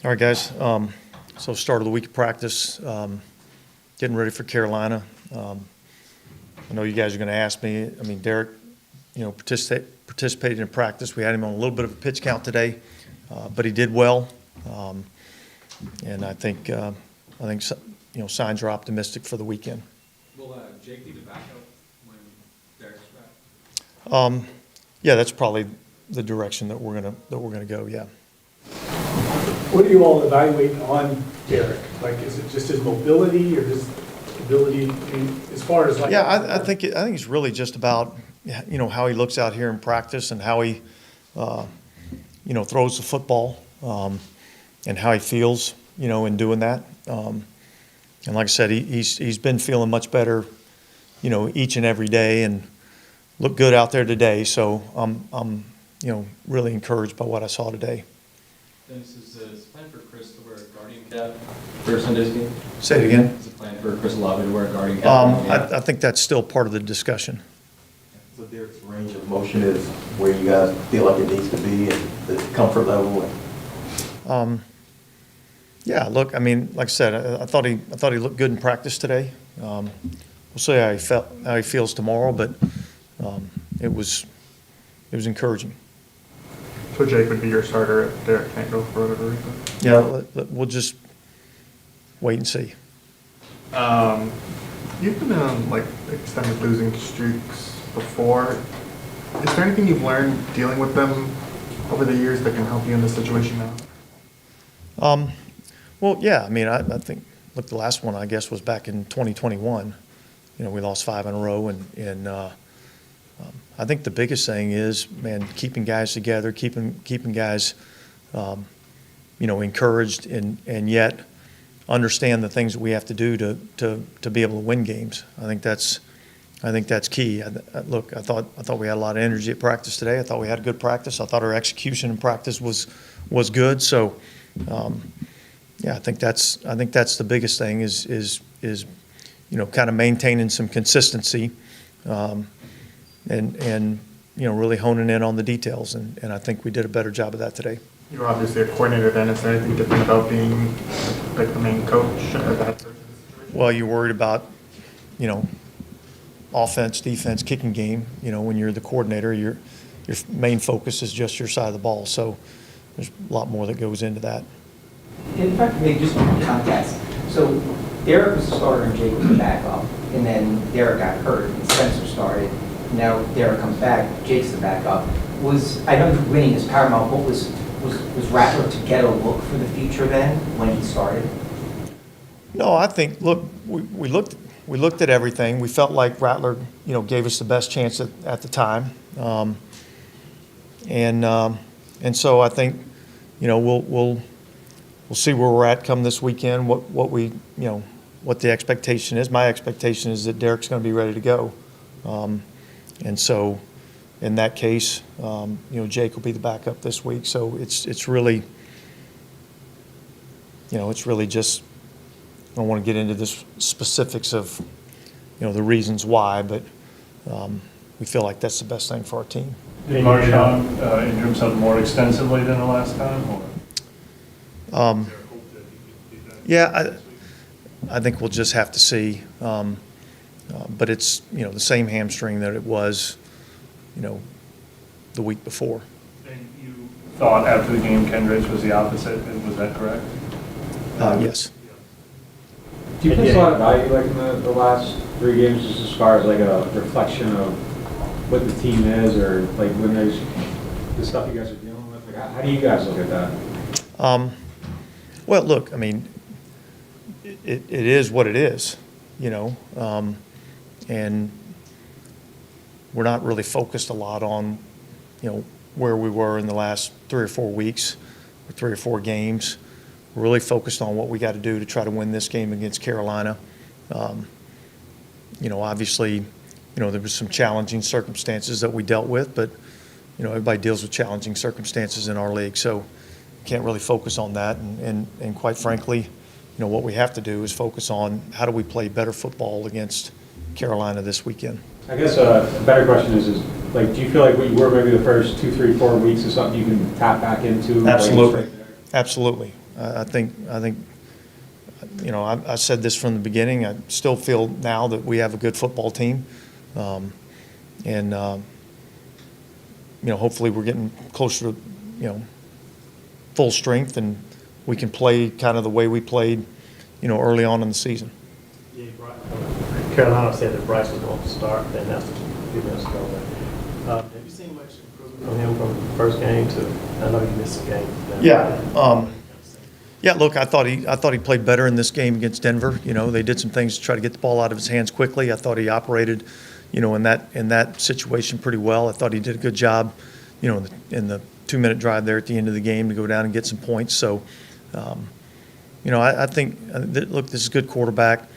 All right, guys. So start of the week of practice, getting ready for Carolina. I know you guys are going to ask me. I mean, Derek, participated in practice. We had him on a little bit of a pitch count today, but he did well. And I think signs are optimistic for the weekend. Will Jake be the backup when Derek's back? Yeah, that's probably the direction that we're gonna go. Yeah. What do you all evaluate on Derek? Like, is it just his mobility or his ability, as far as like? Yeah, I think it's really just about how he looks out here in practice and how he throws the football and how he feels in doing that. And like I said, he's been feeling much better each and every day and looked good out there today. So I'm really encouraged by what I saw today. Dennis, is the plan for Chris to wear a Guardian cap for Sunday's game? Say it again. Is the plan for Chris Olave to wear a Guardian cap? I think that's still part of the discussion. So Derek's range of motion is where you guys feel like it needs to be and the comfort level? Yeah, look, I mean, like I said, I thought he looked good in practice today. We'll see how he feels tomorrow, but it was encouraging. So Jake would be your starter if Derek can't go for whatever reason? Yeah, we'll just wait and see. You've been on like extended losing streaks before. Is there anything you've learned dealing with them over the years that can help you in this situation now? Well, yeah, I mean, I think, look, the last one, I guess, was back in 2021. We lost 5 in a row, and I think the biggest thing is, man, keeping guys together, keeping guys, encouraged, and yet understand the things that we have to do to be able to win games. I think that's key. Look, I thought we had a lot of energy at practice today. I thought we had a good practice. I thought our execution in practice was good. So, yeah, I think that's the biggest thing is kind of maintaining some consistency. And really honing in on the details, and I think we did a better job of that today. You're obviously a coordinator then. Is there anything different about being like the main coach or that? Well, you're worried about, offense, defense, kicking game. When you're the coordinator, your main focus is just your side of the ball. So there's a lot more that goes into that. In fact, maybe just context. So Derek was the starter and Jake was the backup, and then Derek got hurt and Spencer started. Now Derek comes back, Jake's the backup. I know winning is paramount, but was Rattler to get a look for the future then when he started? No, I think, look, we looked at everything. We felt like Rattler, gave us the best chance at the time. And so I think, we'll see where we're at come this weekend, what the expectation is. My expectation is that Derek's going to be ready to go. And so, in that case, Jake will be the backup this week. So it's really, it's really just. I don't want to get into the specifics of, the reasons why, but we feel like that's the best thing for our team. Did Marshawn injure himself more extensively than the last time? Or? Yeah, I think we'll just have to see. But it's, the same hamstring that it was, the week before. And you thought after the game Kendricks was the opposite, was that correct? Yes. Do you place a lot of value like in the last 3 games just as far as like a reflection of what the team is, or like when there's the stuff you guys are dealing with? Like how do you guys look at that? Well, look, I mean, it is what it is, and we're not really focused a lot on, where we were in the last 3 or 4 weeks or 3 or 4 games. We're really focused on what we got to do to try to win this game against Carolina. Obviously, there was some challenging circumstances that we dealt with, but, everybody deals with challenging circumstances in our league. So can't really focus on that. And quite frankly, what we have to do is focus on how do we play better football against Carolina this weekend. I guess a better question is like, do you feel like what you were maybe the first 2, 3, 4 weeks is something you can tap back into? Absolutely. Absolutely. I think, you know, I said this from the beginning. I still feel now that we have a good football team. And, you know, hopefully we're getting closer to, you know, full strength and we can play kind of the way we played, you know, early on in the season. Yeah, Carolina said that Bryce was going to start, then that's a few minutes ago. Have you seen much improvement from him from the first game to, I know you missed some games. Yeah, look, I thought he played better in this game against Denver. You know, they did some things to try to get the ball out of his hands quickly. I thought he operated, you know, in that situation pretty well. I thought he did a good job, you know, in the 2-minute drive there at the end of the game to go down and get some points. So, you know, I think look, this is a good quarterback.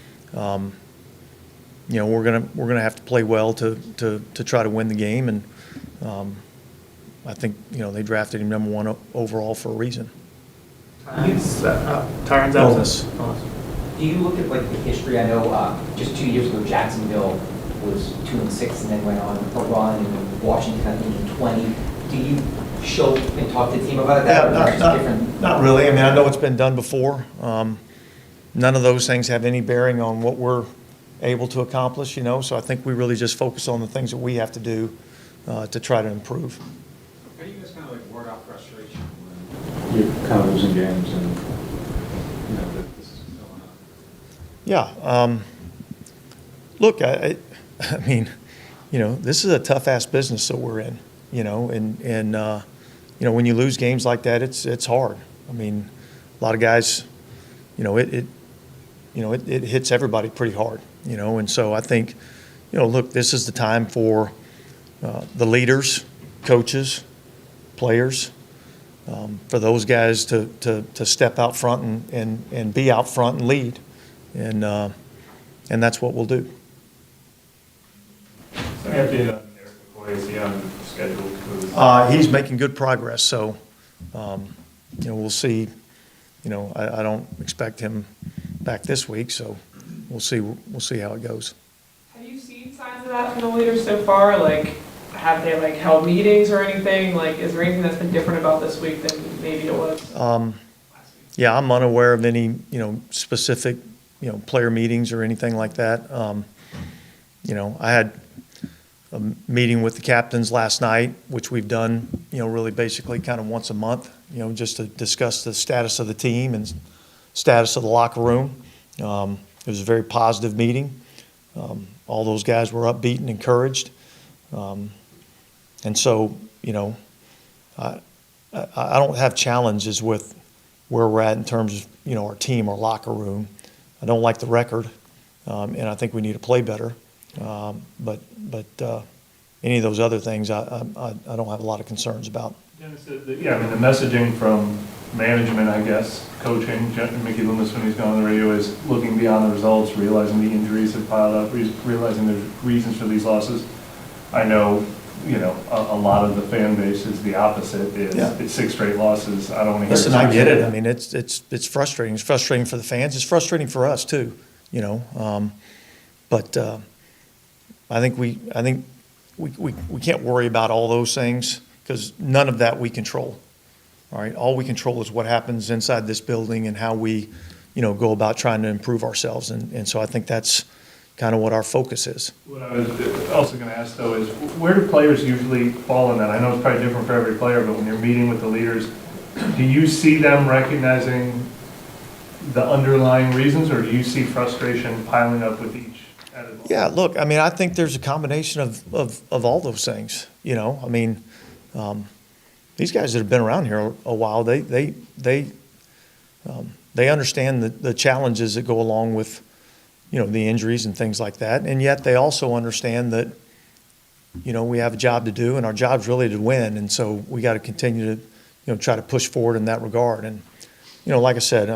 You know, we're gonna have to play well to try to win the game, and I think, you know, they drafted him number 1 overall for a reason. Tyron's Bonus. Do you look at like the history? I know just 2 years ago, Jacksonville was 2-6 and then went on a run, and Washington I think in 20. Do you show and talk to the team about that? Or is it just different? Not really. I mean, I know it's been done before. None of those things have any bearing on what we're able to accomplish, you know, so I think we really just focus on the things that we have to do to try to improve. How do you guys kind of like ward out frustration when you're kind of losing games and, you know, that this is going on? Yeah. Look, I mean, you know, this is a tough-ass business that we're in, you know, and you know, when you lose games like that, it's hard. I mean, a lot of guys, you know, it hits everybody pretty hard, you know, and so I think, you know, look, this is the time for the leaders, coaches, players, for those guys to step out front and be out front and lead, and that's what we'll do. So I have to, Eric McCoy, is he on schedule? He's making good progress, so, you know, we'll see. You know, I don't expect him back this week, so we'll see how it goes. Have you seen signs of that from the leaders so far? Like, have they like held meetings or anything? Like, is there anything that's been different about this week than maybe it was last week? Yeah, I'm unaware of any, you know, specific, you know, player meetings or anything like that. You know, I had a meeting with the captains last night, which we've done, you know, really basically kind of once a month, you know, just to discuss the status of the team and status of the locker room. It was a very positive meeting. All those guys were upbeat and encouraged. And so, you know, I don't have challenges with where we're at in terms of, you know, our team, our locker room. I don't like the record, and I think we need to play better. But any of those other things, I don't have a lot of concerns about. Dennis, yeah, I mean, the messaging from management, I guess, coaching, Mickey Loomis when he's gone on the radio, is looking beyond the results, realizing the injuries have piled up, realizing there's reasons for these losses. I know, you know, a lot of the fan base is the opposite. It's 6 straight losses. I don't want to hear. Listen, I get it. I mean, it's frustrating. It's frustrating for the fans. It's frustrating for us too, you know. But I think we can't worry about all those things because none of that we control. All right, all we control is what happens inside this building and how we, you know, go about trying to improve ourselves. And so I think that's kind of what our focus is. What I was also going to ask, though, is where do players usually fall in that? I know it's probably different for every player, but when you're meeting with the leaders, do you see them recognizing the underlying reasons, or do you see frustration piling up with each added ball? Yeah, look, I mean, I think there's a combination of all those things, you know. I mean, these guys that have been around here a while, they understand the challenges that go along with, you know, the injuries and things like that. And yet they also understand that, you know, we have a job to do and our job's really to win. And so we got to continue to, you know, try to push forward in that regard. And, you know, like I said,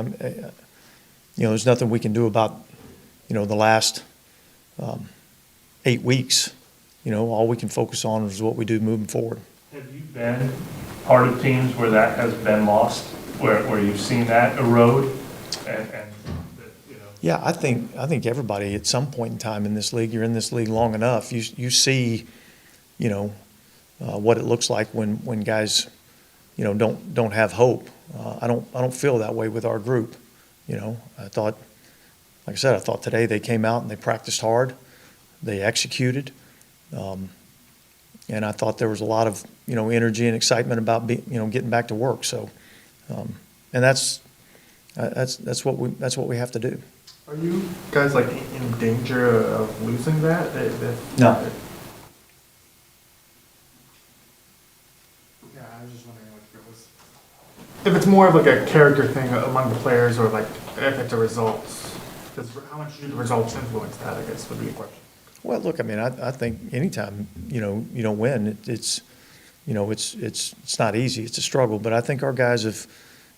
you know, there's nothing we can do about, you know, the last 8 weeks. You know, all we can focus on is what we do moving forward. Have you been part of teams where that has been lost, where you've seen that erode and you know? Yeah, I think everybody at some point in time in this league, you're in this league long enough, you see, you know, what it looks like when guys, don't have hope. I don't feel that way with our group. I thought, like I said, I thought today they came out and they practiced hard, they executed, and I thought there was a lot of energy and excitement about getting back to work. So, and that's what we have to do. Are you guys like in danger of losing that? No. Yeah, I was just wondering if it's more of like a character thing among the players, or like if it's a results. How much do the results influence that, I guess, would be a question. Well, look, I mean, I think anytime you don't win, it's not easy. It's a struggle. But I think our guys have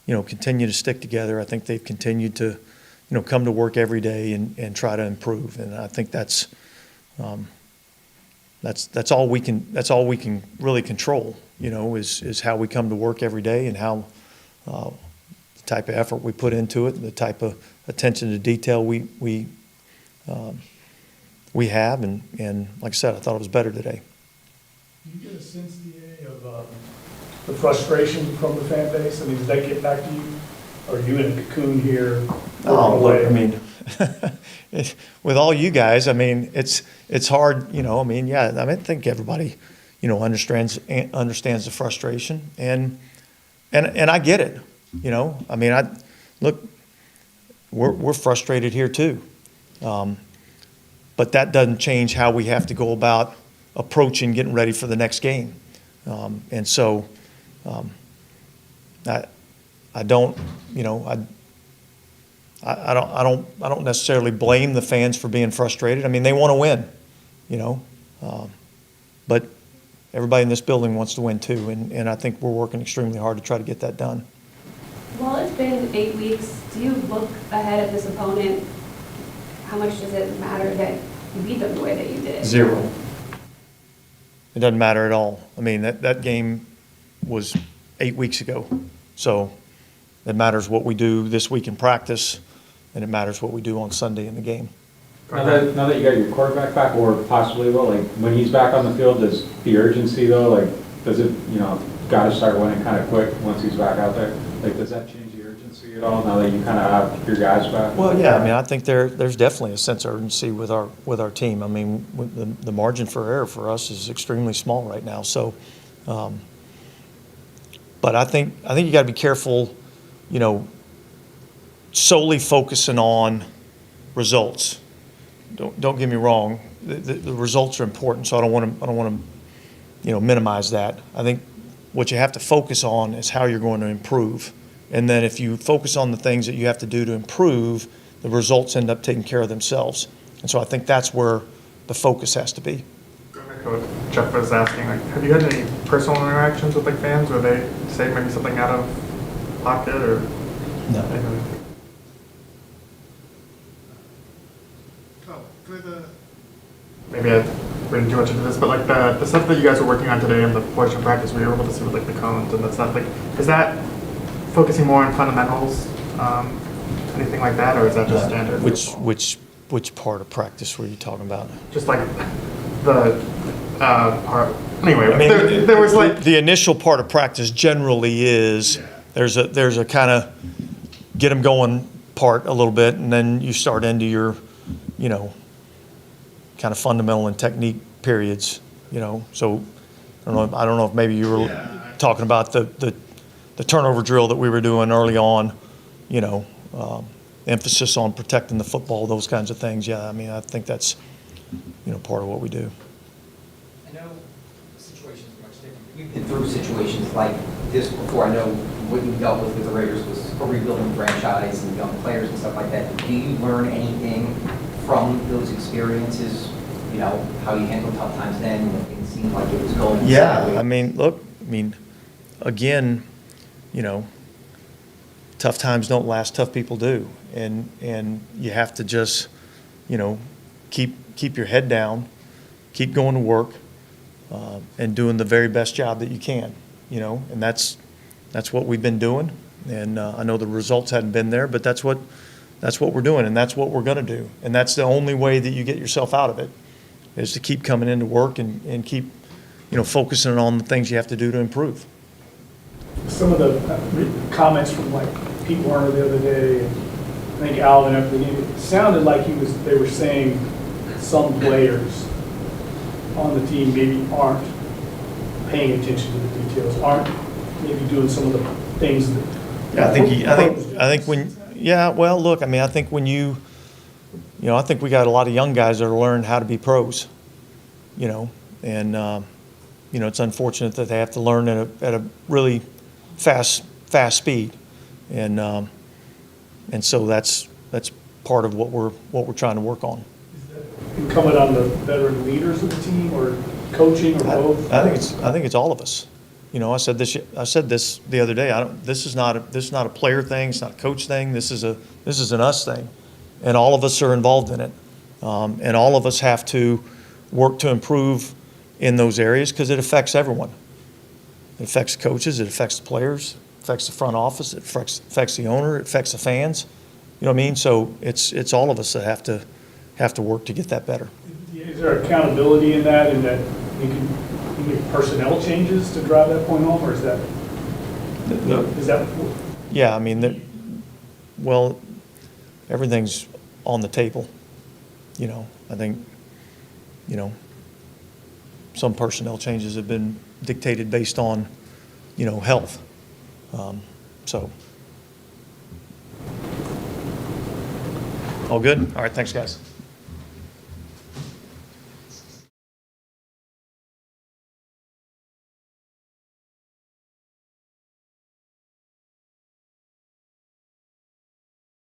continued to stick together. I think they've continued to come to work every day and try to improve. And I think that's all we can really control. Is how we come to work every day and how the type of effort we put into it, and the type of attention to detail we have, and like I said, I thought it was better today. Do you get a sense, DA, of the frustration from the fan base? I mean, does that get back to you? Or are you in a cocoon here? Oh, look, I mean, with all you guys, I mean, it's hard, I mean, yeah, I think everybody, understands the frustration, and I get it, I mean, look, we're frustrated here too. But that doesn't change how we have to go about approaching getting ready for the next game. And so I don't necessarily blame the fans for being frustrated. I mean, they want to win, but everybody in this building wants to win too. And I think we're working extremely hard to try to get that done. Well, it's been 8 weeks. Do you look ahead at this opponent? How much does it matter that you beat them the way that you did? 0. It doesn't matter at all. I mean, that game was 8 weeks ago. So it matters what we do this week in practice, and it matters what we do on Sunday in the game. Now that you got your quarterback back, or possibly will, like, when he's back on the field, does the urgency though, like, does it, got to start winning kind of quick once he's back out there? Like, does that change the urgency at all now that you kind of have your guys back? Well, yeah, I mean, I think there's definitely a sense of urgency with our team. I mean, the margin for error for us is extremely small right now. So, but I think you got to be careful, solely focusing on results. Don't get me wrong. The results are important, so I don't want to minimize that. I think what you have to focus on is how you're going to improve. And then if you focus on the things that you have to do to improve, the results end up taking care of themselves. And so I think that's where the focus has to be. Going back to what Jeff was asking, like, have you had any personal interactions with fans where they say maybe something out of pocket or? No. Maybe I read too much into this, but like the stuff that you guys were working on today in the portion of practice, where you were able to see with like the cones and that stuff, like, is that focusing more on fundamentals, anything like that, or is that just standard? Which part of practice were you talking about? Just like the part. Anyway, I mean, there was like the initial part of practice generally is there's a kind of get them going part a little bit, and then you start into your kind of fundamental and technique periods, So I don't know if maybe you were talking about the turnover drill that we were doing early on, emphasis on protecting the football, those kinds of things. Yeah, I mean, I think that's part of what we do. I know situations are much different. You've been through situations like this before. I know what you dealt with the Raiders was a rebuilding franchise and young players and stuff like that. Do you learn anything from those experiences? How you handle tough times then when things seemed like it was going sideways? I mean, look, again, tough times don't last, tough people do. And you have to just, keep your head down, keep going to work, and doing the very best job that you can, and that's what we've been doing. And I know the results hadn't been there, but that's what we're doing, and that's what we're going to do. And that's the only way that you get yourself out of it, is to keep coming into work and keep, focusing on the things you have to do to improve. some of the comments from like Pete Warner the other day, and I think Alvin after the game, it sounded like they were saying some players on the team maybe aren't paying attention to the details, aren't maybe doing some of the things that. Yeah, I think when, yeah, well, look, I mean, I think when I think we got a lot of young guys that are learning how to be pros, and, it's unfortunate that they have to learn at a really fast speed. And so that's part of what we're trying to work on. Incumbent on the veteran leaders of the team, or coaching, or both? I think it's all of us. I said this the other day. This is not a player thing. It's not a coach thing. This is an us thing, and all of us are involved in it. And all of us have to work to improve in those areas because it affects everyone. It affects coaches. It affects the players. It affects the front office. It affects the owner. It affects the fans. You know what I mean? So it's all of us that have to work to get that better. Is there accountability in that, you can make personnel changes to drive that point home, or is that? Yeah, I mean, everything's on the table. I think, some personnel changes have been dictated based on, health. So. All good? All right, thanks, guys.